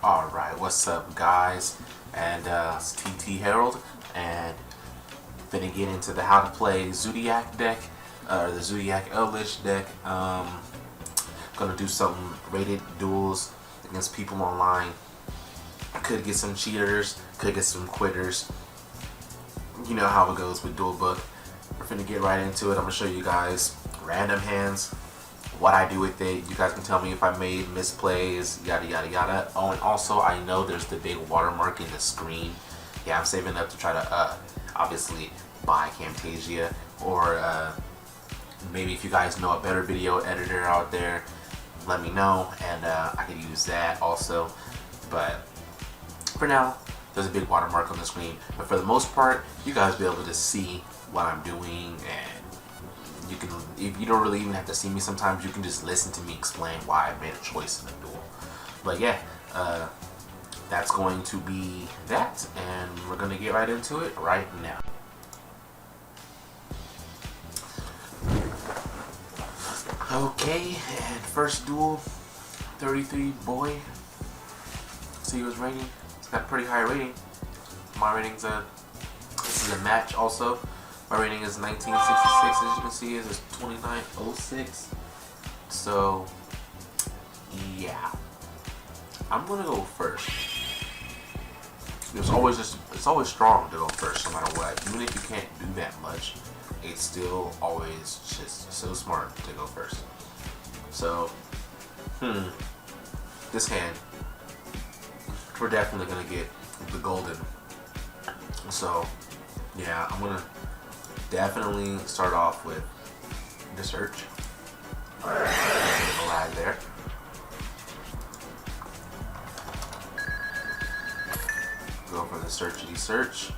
Alright, what's up guys? And it's TT Harold, and gonna get into the how to play Zoodiac deck, or the Zoodiac eldlich deck. Gonna do some rated duels against people online. Could get some cheaters, could get some quitters. You know how it goes with Duel Book. We're finna get right into it. I'm gonna show you guys random hands, what I do with it. You guys can tell me if I made misplays, yada yada yada. Oh, and also I know there's the big watermark in the screen. Yeah, I'm saving up to try to obviously buy Camtasia, or maybe if you guys know a better video editor out there, let me know, and I could use that also. But for now, there's a big watermark on the screen, but for the most part, you guys will be able to see what I'm doing, and you can, if you don't really even have to see me sometimes, you can just listen to me explain why I made a choice in the duel. But yeah, that's going to be that, and we're going to get right into it right now. Okay, and first duel, 33 boy. See his rating. It's got a pretty high rating. My rating's this is a match also. My rating is 1966, as you can see, is 2906. So yeah, I'm gonna go first. It's always strong to go first, no matter what. Even if you can't do that much, it's still always just so smart to go first. So, this hand, we're definitely gonna get the golden. So, yeah, I'm gonna definitely start off with the search. Alright, a lag there. Go for the searchity search.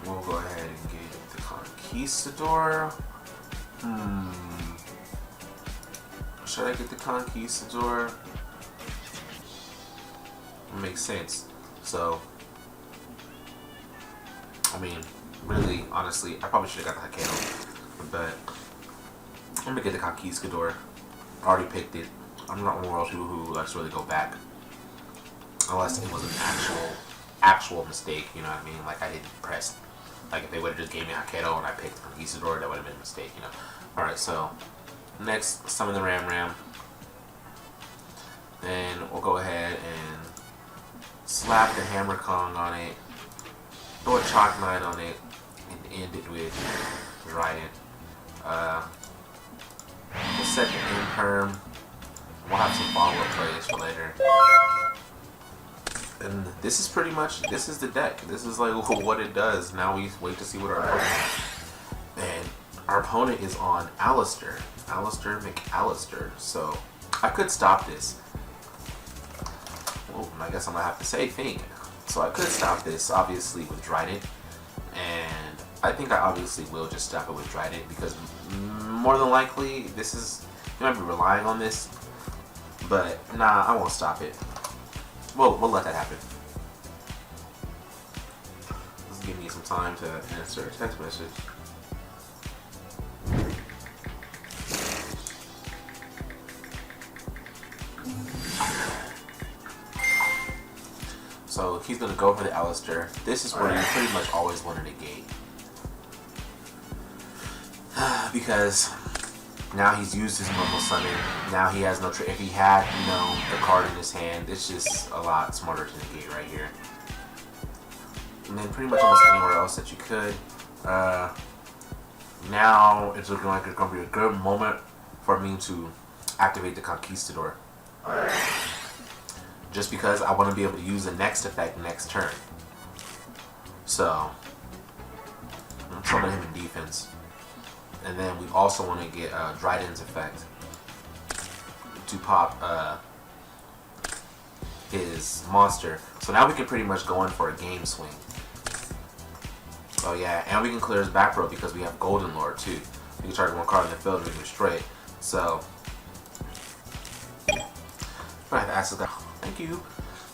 We'll go ahead and get the Conquistador. Should I get the Conquistador? It makes sense. So, I mean, really, honestly, I probably should have got the Hakano, but I'm gonna get the Conquistador. I already picked it. I'm not one of those people who likes to really go back, unless it was an actual mistake. You know what I mean? Like I didn't press. Like if they would have just gave me Hakano and I picked Conquistador, that would have been a mistake. You know. All right, so next, summon the Ram. Then we'll go ahead and slap the Hammer Kong on it, throw a Chalk Knight on it, and end it with Dryden. We'll set the end perm. We'll have some follow-up plays for later. And this is pretty much, this is the deck. This is like what it does. Now we wait to see what our opponent has. And our opponent is on Alistair McAllister. So I could stop this. Well, I guess I'm gonna have to say think. So I could stop this, obviously, with Dryden. And I think I obviously will just stop it with Dryden, because more than likely, this is, you might be relying on this. But nah, I won't stop it. We'll let that happen. Just give me some time to answer a text message. So he's gonna go for the Alistair. This is where you pretty much always want to negate, because now he's used his normal summon. Now he has no trick. If he had, the card in his hand, it's just a lot smarter to negate right here. And then pretty much almost anywhere else that you could. Now it's looking like it's gonna be a good moment for me to activate the Conquistador. Just because I want to be able to use the next effect next turn. So I'm summon him in defense. And then we also want to get Dryden's effect to pop his monster. So now we can pretty much go in for a game swing. Oh yeah, and we can clear his back row because we have Golden Lord too. We can target one card in the field and we can destroy it. So I have to ask this guy. Thank you.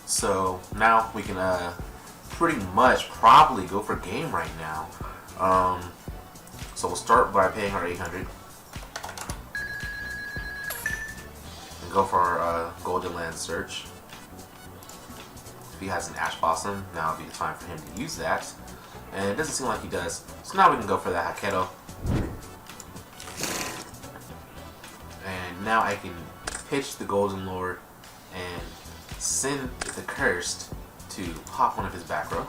So now we can pretty much probably go for game right now. So we'll start by paying our 800. go for our Golden Land search. If he has an Ash Blossom, now would be the time for him to use that. And it doesn't seem like he does. So now we can go for the Haketo. And now I can pitch the Golden Lord and send the Cursed to pop one of his back row.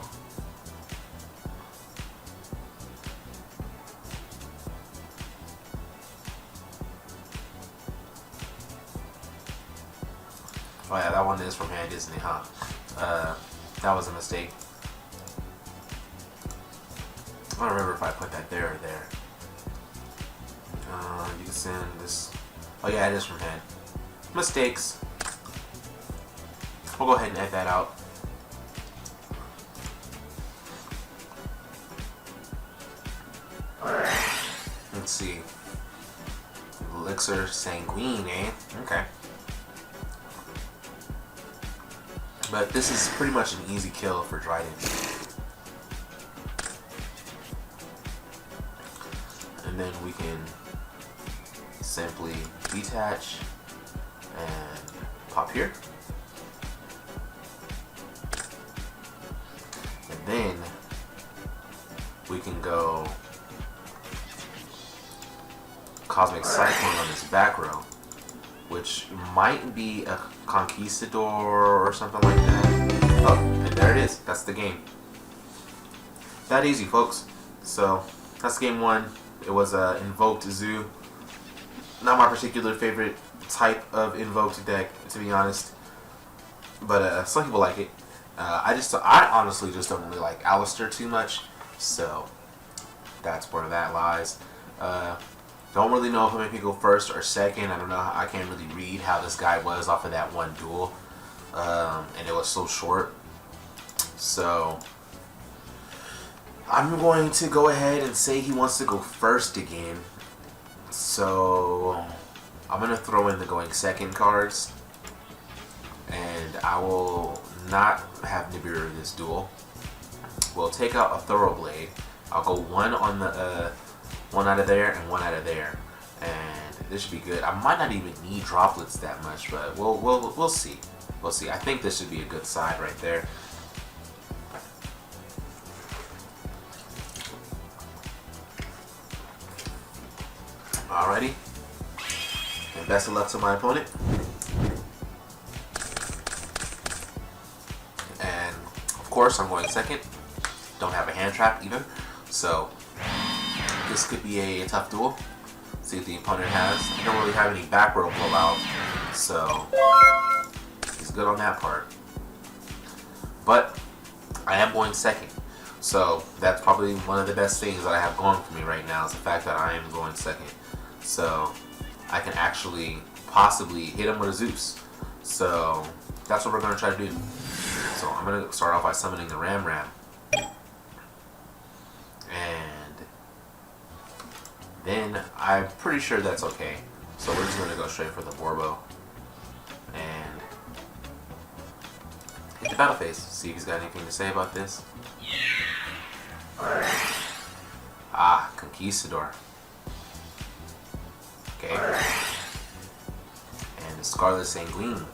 Oh yeah, that one is from hand, isn't it, huh? That was a mistake. I don't remember if I put that there or there. You can send this. Oh yeah, it is from hand. Mistakes. We'll go ahead and edit that out. Let's see. Elixir Sanguine, eh? Okay. But this is pretty much an easy kill for Dryden. And then we can simply detach and pop here. And then we can go Cosmic Cyclone on this back row, which might be a Conquistador or something like that. Oh, and there it is. That's the game. That easy, folks. So that's game one. It was a Invoked Zoo. Not my particular favorite type of Invoked deck, to be honest. But some people like it. I honestly just don't really like Alistair too much. So that's where that lies. Don't really know if I'm going to go first or second. I don't know. I can't really read how this guy was off of that one duel. And it was so short. So I'm going to go ahead and say he wants to go first again. So I'm going to throw in the going second cards. And I will not have Nibiru this duel. We'll take out a Thoroughblade. I'll go one on the... one out of there and one out of there, and this should be good. I might not even need droplets that much, but we'll see. We'll see. I think this should be a good side right there. Alrighty, and best of luck to my opponent. And of course, I'm going second. Don't have a hand trap either, so. This could be a tough duel. See what the opponent has. I don't really have any back row blowout, so he's good on that part. But I am going second, so that's probably one of the best things that I have going for me right now is the fact that I am going second. So I can actually possibly hit him with a Zeus. So that's what we're going to try to do. So I'm going to start off by summoning the Ram. Then I'm pretty sure that's okay. So we're just going to go straight for the Borbo. And hit the battle phase. See if he's got anything to say about this. Ah, Conquistador. Okay. And the Scarlet Sanguine.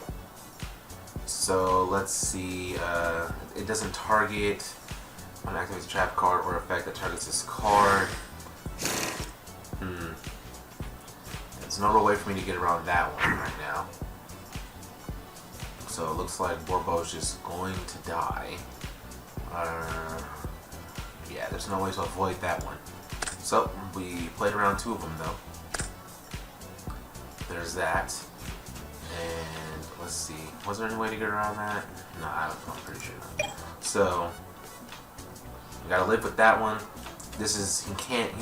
So let's see. It doesn't target when it activates a trap card or effect that targets this card. There's no real way for me to get around that one right now. So it looks like Borbo's just going to die. Yeah, there's no way to avoid that one. So we played around two of them though. There's that. And let's see. Was there any way to get around that? No, I'm pretty sure not. So we gotta live with that one. This is, he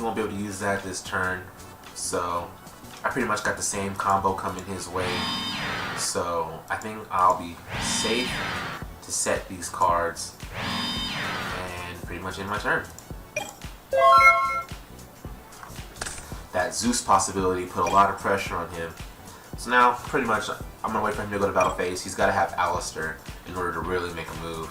won't be able to use that this turn. So I pretty much got the same combo coming his way. So I think I'll be safe to set these cards and pretty much end my turn. That Zeus possibility put a lot of pressure on him. So now pretty much I'm gonna wait for him to go to battle phase. He's gotta have Alistair in order to really make a move.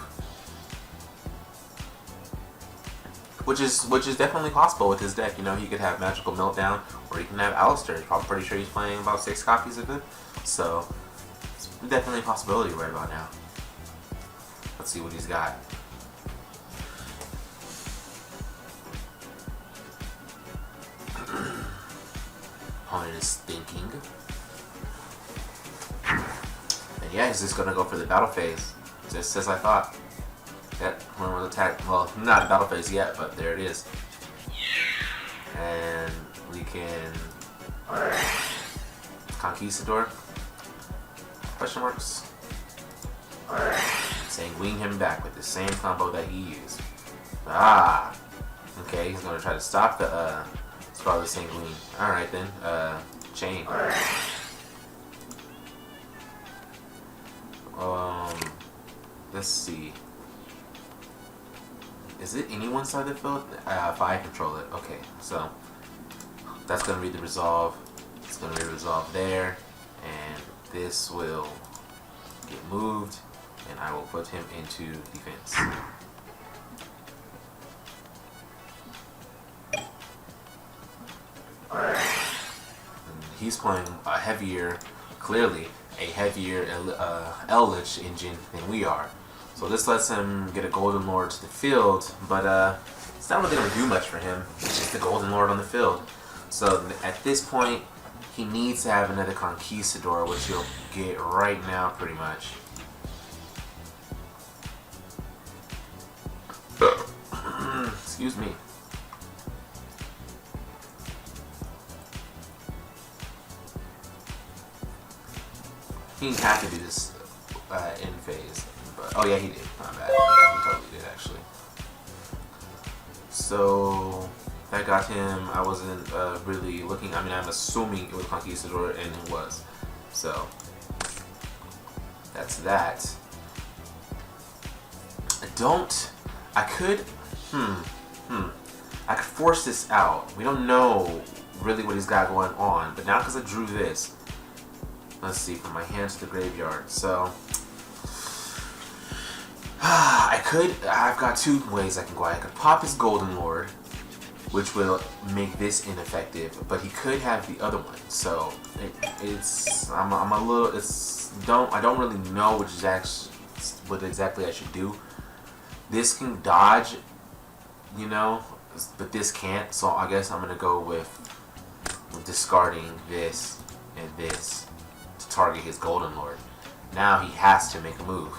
Which is definitely possible with his deck. You know, he could have Magical Meltdown, or he can have Alistair. I'm pretty sure he's playing about 6 copies of it. So definitely a possibility right about now. Let's see what he's got. Opponent is thinking. And yeah, he's just gonna go for the battle phase. Just as I thought. That one was attacked. Well, not a battle phase yet, but there it is. And we can Conquistador? Question marks. Sanguine him back with the same combo that he used. Ah! Okay, he's gonna try to stop the Scarlet Sanguine. Alright then. Chain. Let's see. Is it any one side of the field? If I control it. Okay, so that's gonna be the resolve. It's gonna be resolved there, and this will get moved, and I will put him into defense. And he's playing a heavier, clearly a heavier eldlich engine than we are. So this lets him get a Golden Lord to the field, but it's not really going to do much for him. It's just the Golden Lord on the field. So at this point, he needs to have another Conquistador, which he'll get right now pretty much. Excuse me. He didn't have to do this in phase. But, oh yeah, he did. Not bad. Yeah, he totally did actually. So that got him. I wasn't really looking. I mean, I'm assuming it was Conquistador, and it was. So that's that. I could force this out. We don't know really what he's got going on, but now because I drew this, let's see, from my hand to the graveyard. So I've got two ways I can go. I could pop his Golden Lord, which will make this ineffective, but he could have the other one. So I don't really know what exactly I should do. This can dodge, you know, but this can't. So I guess I'm gonna go with discarding this and this to target his Golden Lord. Now he has to make a move.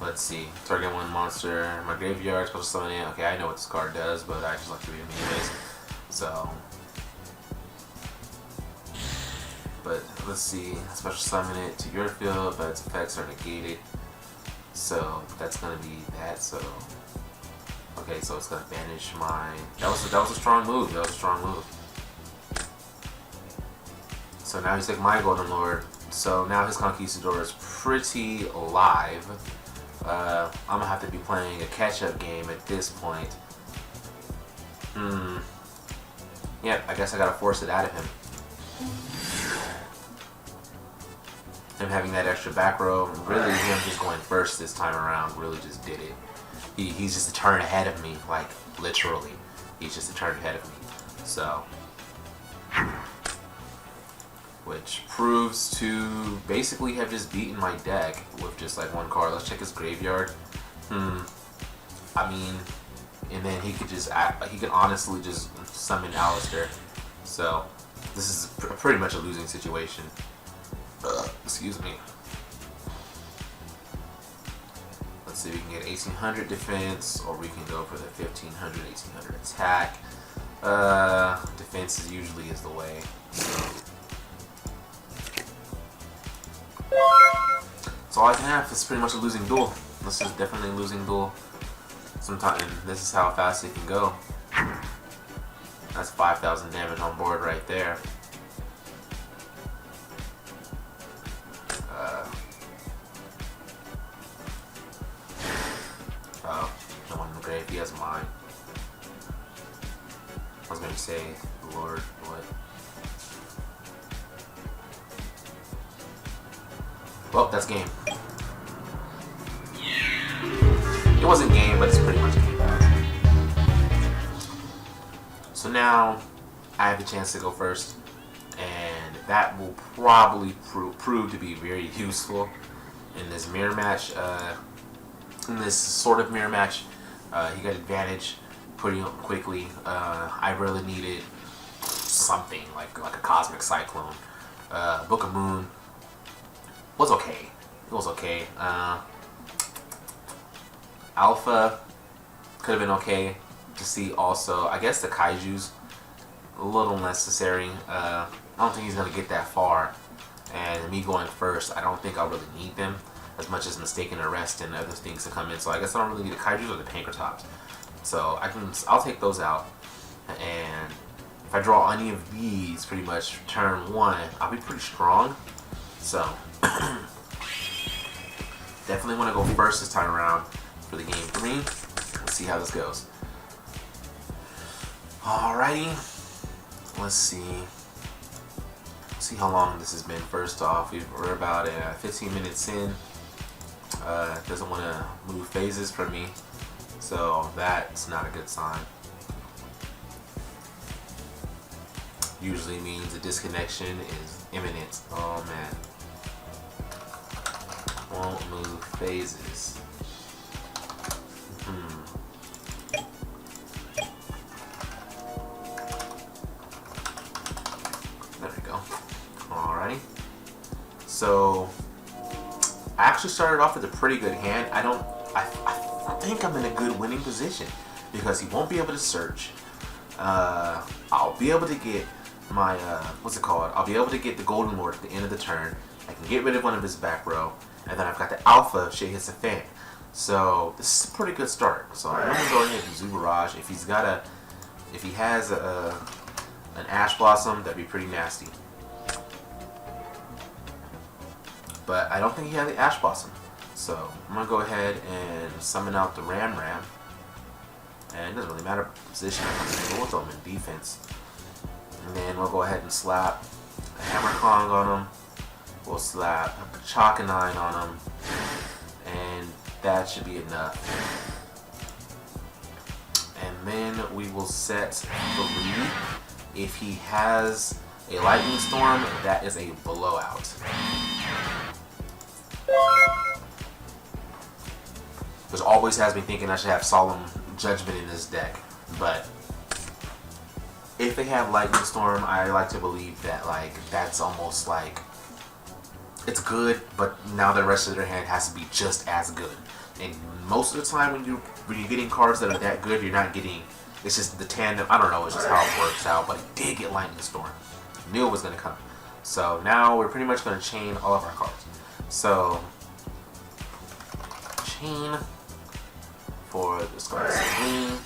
Let's see. Target one monster. My graveyard, special summon it. Okay, I know what this card does, but I just like to read them anyways. So, but let's see. Special summon it to your field, but its effects are negated. So that's gonna be that. So, okay, so it's gonna banish my. That was a strong move. That was a strong move. So now he's like my Golden Lord. So now his Conquistador is pretty alive. I'm gonna have to be playing a catch-up game at this point. Yep, I guess I gotta force it out of him. Him having that extra back row, really him just going first this time around really just did it. He's just a turn ahead of me, like literally. He's just a turn ahead of me. So, which proves to basically have just beaten my deck with just like one card. Let's check his graveyard. I mean, and then he could honestly just summon Alistair. So this is pretty much a losing situation. Excuse me. Let's see, we can get 1800 defense, or we can go for the 1500, 1800 attack. Defense usually is the way. So all I can have is pretty much a losing duel. This is definitely a losing duel. Sometimes this is how fast it can go. That's 5,000 damage on board right there. Oh, no one in the grave. He has mine. I was gonna say, Lord, what? Well, that's game. It wasn't game, but it's pretty much game. So now I have the chance to go first, and that will probably prove to be very useful in this mirror match. In this sort of mirror match, he got advantage pretty quickly. I really needed something like a cosmic cyclone. Book of Moon was okay. It was okay. Alpha could have been okay to see also. I guess the Kaiju's a little necessary. I don't think he's going to get that far. And me going first, I don't think I'll really need them as much as Mistaken Arrest and other things to come in. So I guess I don't really need the Kaiju's or the Pankratops. So I'll take those out. And if I draw any of these pretty much turn 1, I'll be pretty strong. So definitely want to go first this time around for the game 3. Let's see how this goes. Alrighty. Let's see how long this has been. First off, we're about 15 minutes in. It doesn't want to move phases for me, so that's not a good sign. Usually means a disconnection is imminent. Oh man. Won't move phases. There we go. Alrighty. So I actually started off with a pretty good hand. I think I'm in a good winning position because he won't be able to search. I'll be able to get my what's it called? I'll be able to get the Golden Lord at the end of the turn. I can get rid of one of his back row, and then I've got the Alpha if shit hits the fan. So this is a pretty good start. So I'm gonna go ahead and Zoo Barrage. If he has an Ash Blossom, that'd be pretty nasty. But I don't think he has the Ash Blossom. So I'm gonna go ahead and summon out the Ram. And it doesn't really matter position. We'll throw him in defense. And then we'll go ahead and slap a Hammer Kong on him. We'll slap a Chakanine on him. And that should be enough. And then we will set the lead. If he has a Lightning Storm, that is a blowout. Which always has me thinking I should have Solemn Judgment in this deck. But if they have Lightning Storm, I like to believe that that's almost like it's good, but now the rest of their hand has to be just as good. And most of the time when you're getting cards that are that good, you're not getting. It's just the tandem. I don't know. It's just how it works out. But it did get Lightning Storm. Knew it was gonna come. So now we're pretty much gonna chain all of our cards. So chain for this card Celine.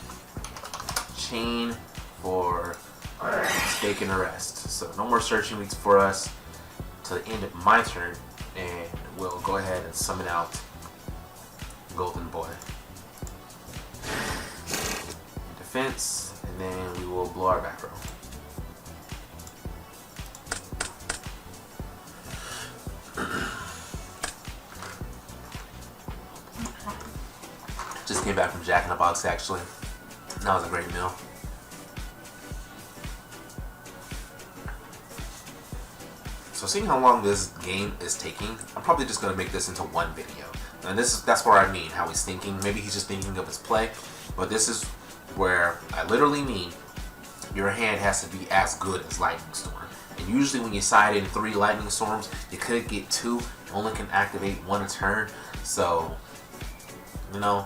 Chain for Mistaken Arrest. So no more searching weeks for us to the end of my turn, and we'll go ahead and summon out Golden Boy. Defense, and then we will blow our back row. Just came back from Jack in the Box actually. That was a great meal. So seeing how long this game is taking, I'm probably just going to make this into one video. And that's where I mean how he's thinking. Maybe he's just thinking of his play. But this is where I literally mean your hand has to be as good as Lightning Storm. And usually when you side in 3 Lightning Storms, you could get 2. You only can activate 1 a turn. So, you know,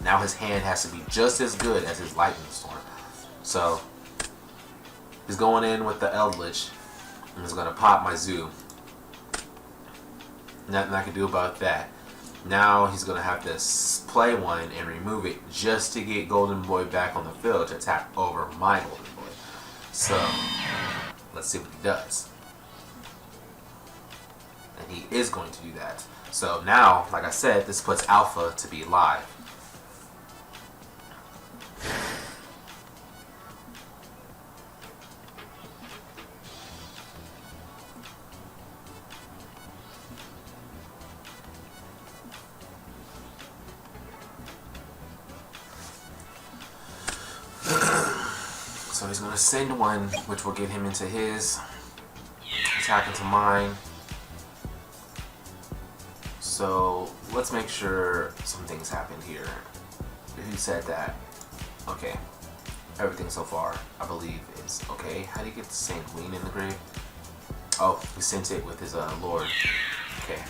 now his hand has to be just as good as his Lightning Storm. So, he's going in with the Eldlich. And he's going to pop my Zoo. Nothing I can do about that. Now he's going to have to play one and remove it just to get Golden Boy back on the field to attack over my Golden Boy. So, let's see what he does. And he is going to do that. So now, like I said, this puts Alpha to be live. So he's going to send one, which will get him into his attack into mine. So let's make sure some things happened here. Who said that? Okay. Everything so far, I believe, is okay. How do you get the sanguine in the grave? Oh, he sent it with his lord. Okay.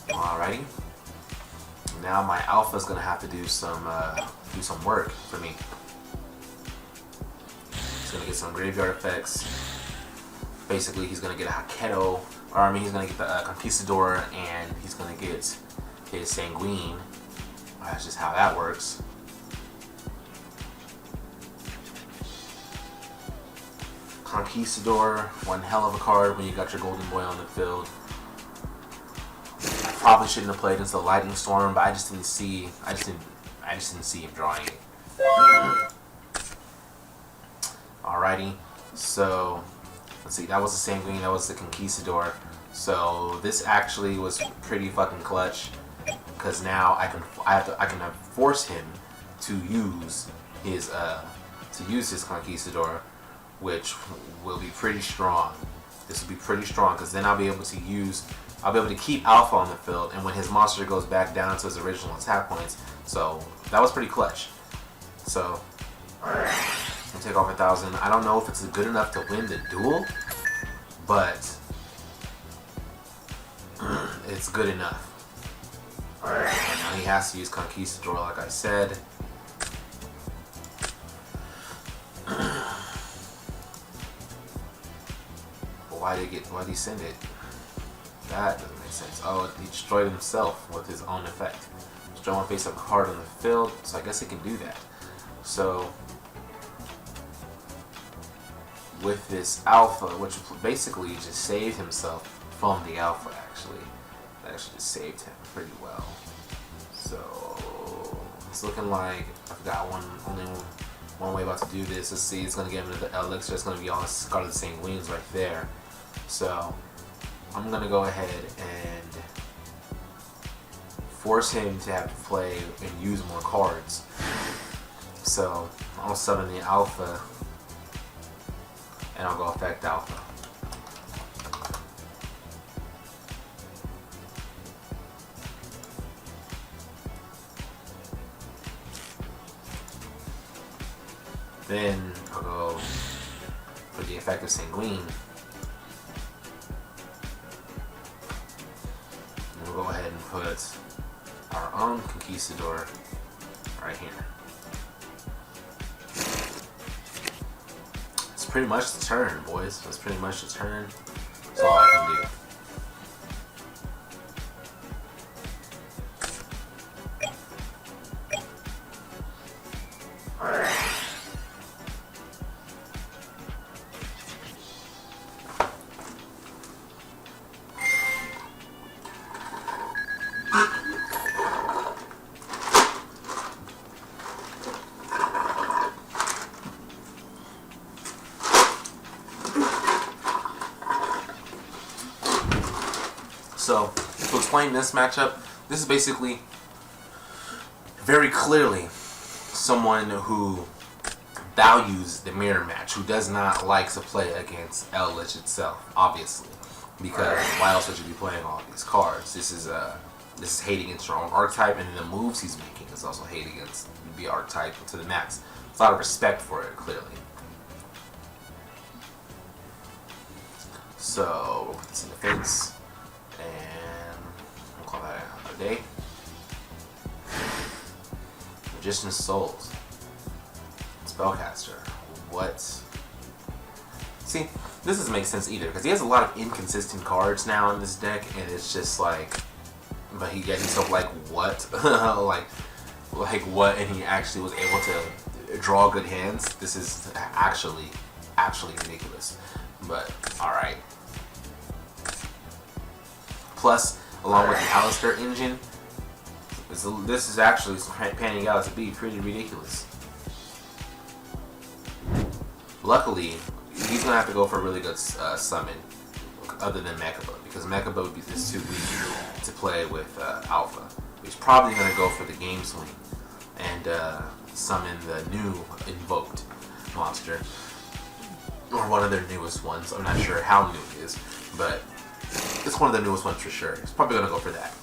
Alrighty. Now my alpha's gonna have to do some work for me. He's gonna get some graveyard effects. Basically, he's gonna get a Haketo, or I mean, he's gonna get the Conquistador, and he's gonna get his Sanguine. That's just how that works. Conquistador, one hell of a card when you got your Golden Boy on the field. I probably shouldn't have played into the Lightning Storm, but I just didn't see him drawing it. Alrighty, so let's see. That was the Sanguine. That was the Conquistador. So this actually was pretty fucking clutch, because now I can force him to use his Conquistador, which will be pretty strong. This will be pretty strong, because then I'll be able to keep Alpha on the field, and when his monster goes back down to his original attack points. So that was pretty clutch. So I'll take off 1,000. I don't know if it's good enough to win the duel, but it's good enough. Now he has to use Conquistador, like I said. Why did he send it? That doesn't make sense. Oh, he destroyed himself with his own effect. Destroy one face-up card on the field, so I guess he can do that. So with this alpha, which basically just saved himself from the alpha, actually. That actually just saved him pretty well. So it's looking like I've got only one way about to do this. Let's see, it's gonna get him into the eldlich. It's gonna be all Scar of the Sanguines right there. So I'm gonna go ahead and force him to have to play and use more cards. So I'll summon the alpha, and I'll go affect alpha. Then I'll go for the effect of Sanguine. And we'll go ahead and put our own Conquistador right here. It's pretty much the turn, boys. That's pretty much the turn. That's all I can do. So, to explain this matchup, this is basically very clearly someone who values the mirror match, who does not like to play against eldlich itself, obviously, because why else would you be playing all these cards? This is hate against your own archetype, and then the moves he's making is also hate against the archetype to the max. There's a lot of respect for it, clearly. So we'll put this in the face, and we'll call that another day. Magician's Souls. Spellcaster. What? See, this doesn't make sense either, because he has a lot of inconsistent cards now in this deck, and it's just like, but he gets himself like what? like what? And he actually was able to draw good hands. This is actually ridiculous. But alright. Plus, along with the Alistair engine, this is actually panning out to be pretty ridiculous. Luckily, he's gonna have to go for a really good summon. other than Mecha Boat, because Mecha Boat is too weak to play with Alpha. He's probably going to go for the Game Swing and summon the new Invoked monster, or one of their newest ones. I'm not sure how new it is, but it's one of the newest ones for sure. He's probably going to go for that.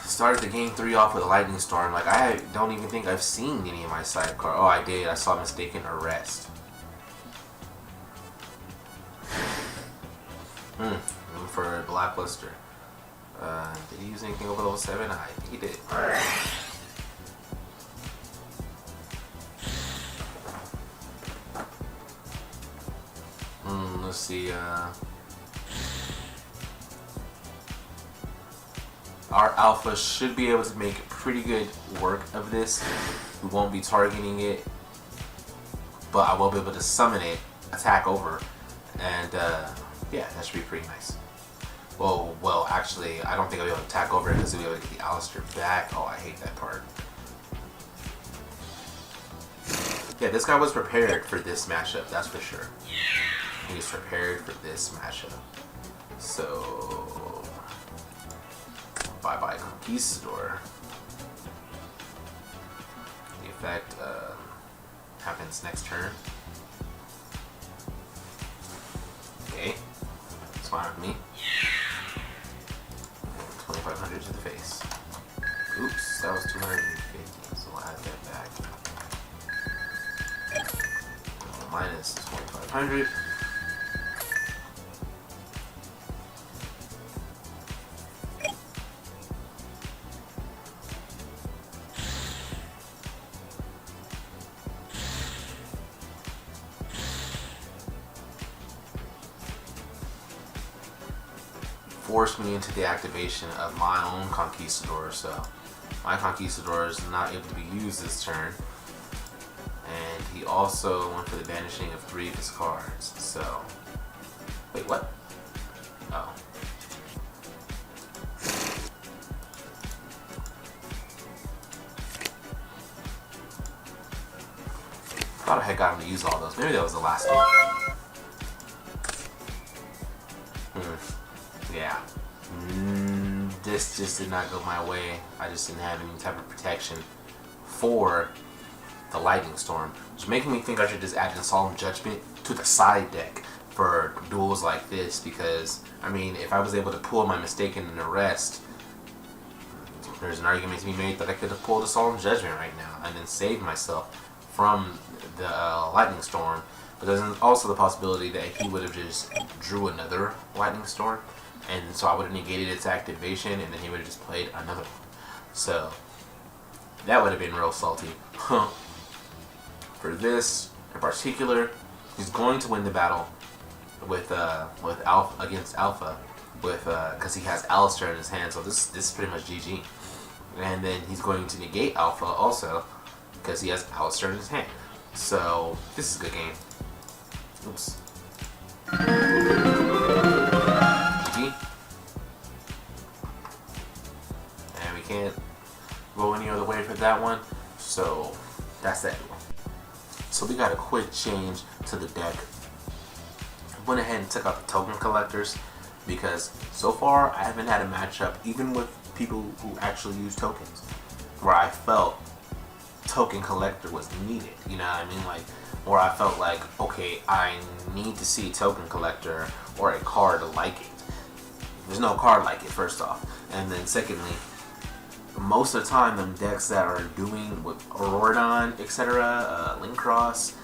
Started the game 3 off with a lightning storm. Like, I don't even think I've seen any of my sidecar. Oh, I did. I saw Mistaken Arrest. For Blackluster. Did he use anything over level 7? I think he did. Let's see. Our Alpha should be able to make pretty good work of this. We won't be targeting it, but I will be able to summon it, attack over, and yeah, that should be pretty nice. Well, actually, I don't think I'll be able to attack over it because we'll be able to get the Alistair back. Oh, I hate that part. Yeah, this guy was prepared for this matchup, that's for sure. He was prepared for this matchup. So, bye-bye Conquistador. The effect happens next turn. Okay, it's fine with me. 2,500 to the face. Oops, that was 250, so I'll add that back. Minus 2,500. Forced me into the activation of my own Conquistador, so my Conquistador is not able to be used this turn. And he also went for the banishing of 3 of his cards, so... Wait, what? Oh. Thought I had got him to use all those. Maybe that was the last one. Yeah. This just did not go my way. I just didn't have any type of protection for the Lightning Storm, which is making me think I should just add in Solemn Judgment to the side deck for duels like this, because, I mean, if I was able to pull my Mistaken Arrest, there's an argument to be made that I could have pulled a Solemn Judgment right now and then saved myself from the Lightning Storm. But there's also the possibility that he would have just drew another Lightning Storm, and so I would have negated its activation, and then he would have just played another one. So that would have been real salty. For this in particular, he's going to win the battle with Alpha against Alpha, with because he has Alistair in his hand. So this is pretty much GG. And then he's going to negate Alpha also because he has Alistair in his hand. So this is a good game. Oops. GG. And we can't go any other way for that one. So that's that duel. So we got a quick change to the deck. Went ahead and took out the token collectors because so far I haven't had a matchup, even with people who actually use tokens, where I felt token collector was needed. You know what I mean? Like, where I felt like, okay, I need to see token collector or a card like it. There's no card like it, first off. And then secondly, most of the time, them decks that are doing with Auroradon, etc., Linkross,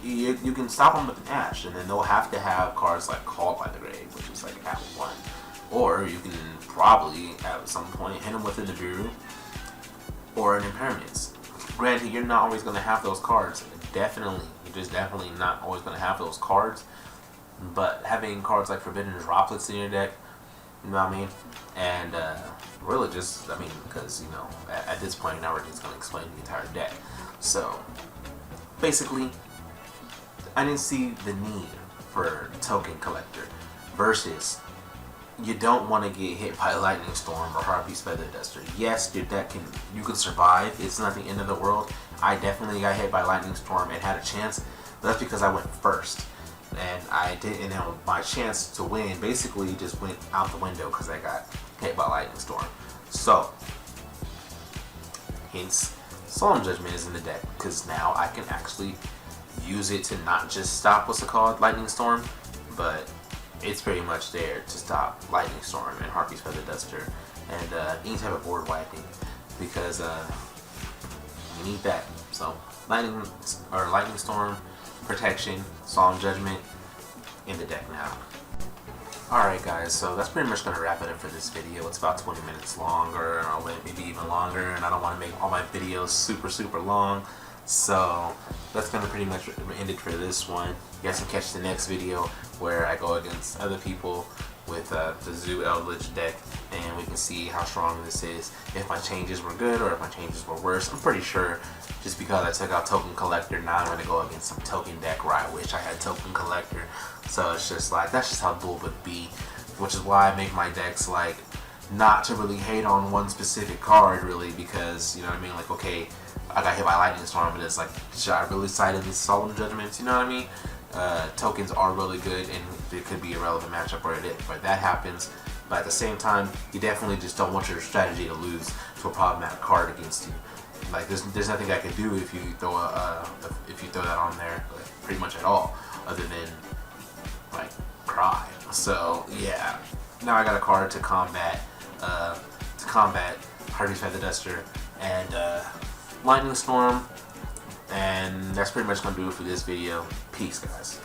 you can stop them with an Ash, and then they'll have to have cards like Called by the Grave, which is like at 1. Or you can probably, at some point, hit them with a Nibiru or an Impairments. Granted, you're not always going to have those cards. Definitely. You're just definitely not always going to have those cards. But having cards like Forbidden Droplets in your deck, you know what I mean? And really just, I mean, because, you know, at this point, now we're just going to explain the entire deck. So, basically, I didn't see the need for Token Collector versus you don't want to get hit by Lightning Storm or Harpy's Feather Duster. Yes, your deck you can survive. It's not the end of the world. I definitely got hit by Lightning Storm and had a chance, but that's because I went first. And I didn't know my chance to win basically just went out the window because I got hit by Lightning Storm. So, hence, Solemn Judgment is in the deck because now I can actually use it to not just stop Lightning Storm, but it's pretty much there to stop Lightning Storm and Harpy's Feather Duster and any type of board wiping because you need that. So Lightning Storm, Protection, Solemn Judgment in the deck now. Alright guys, so that's pretty much going to wrap it up for this video. It's about 20 minutes long, or maybe even longer, and I don't want to make all my videos super long. So that's going to pretty much end it for this one. You guys can catch the next video where I go against other people with the Zoo Eldlich deck, and we can see how strong this is, if my changes were good or if my changes were worse. I'm pretty sure just because I took out Token Collector, now I'm going to go against some Token deck where I wish I had Token Collector. So it's just like, that's just how duel would be, which is why I make my decks like not to really hate on one specific card really, because, you know what I mean, like, okay, I got hit by Lightning Storm, but it's like, should I really side in these Solemn Judgments, you know what I mean? Tokens are really good, and it could be a relevant matchup where that happens. But at the same time, you definitely just don't want your strategy to lose to a problematic card against you. Like, there's nothing I can do if you throw that on there, like, pretty much at all, other than like cry. So yeah, now I got a card to combat Harpy's Feather Duster and Lightning Storm, and that's pretty much gonna do it for this video. Peace, guys.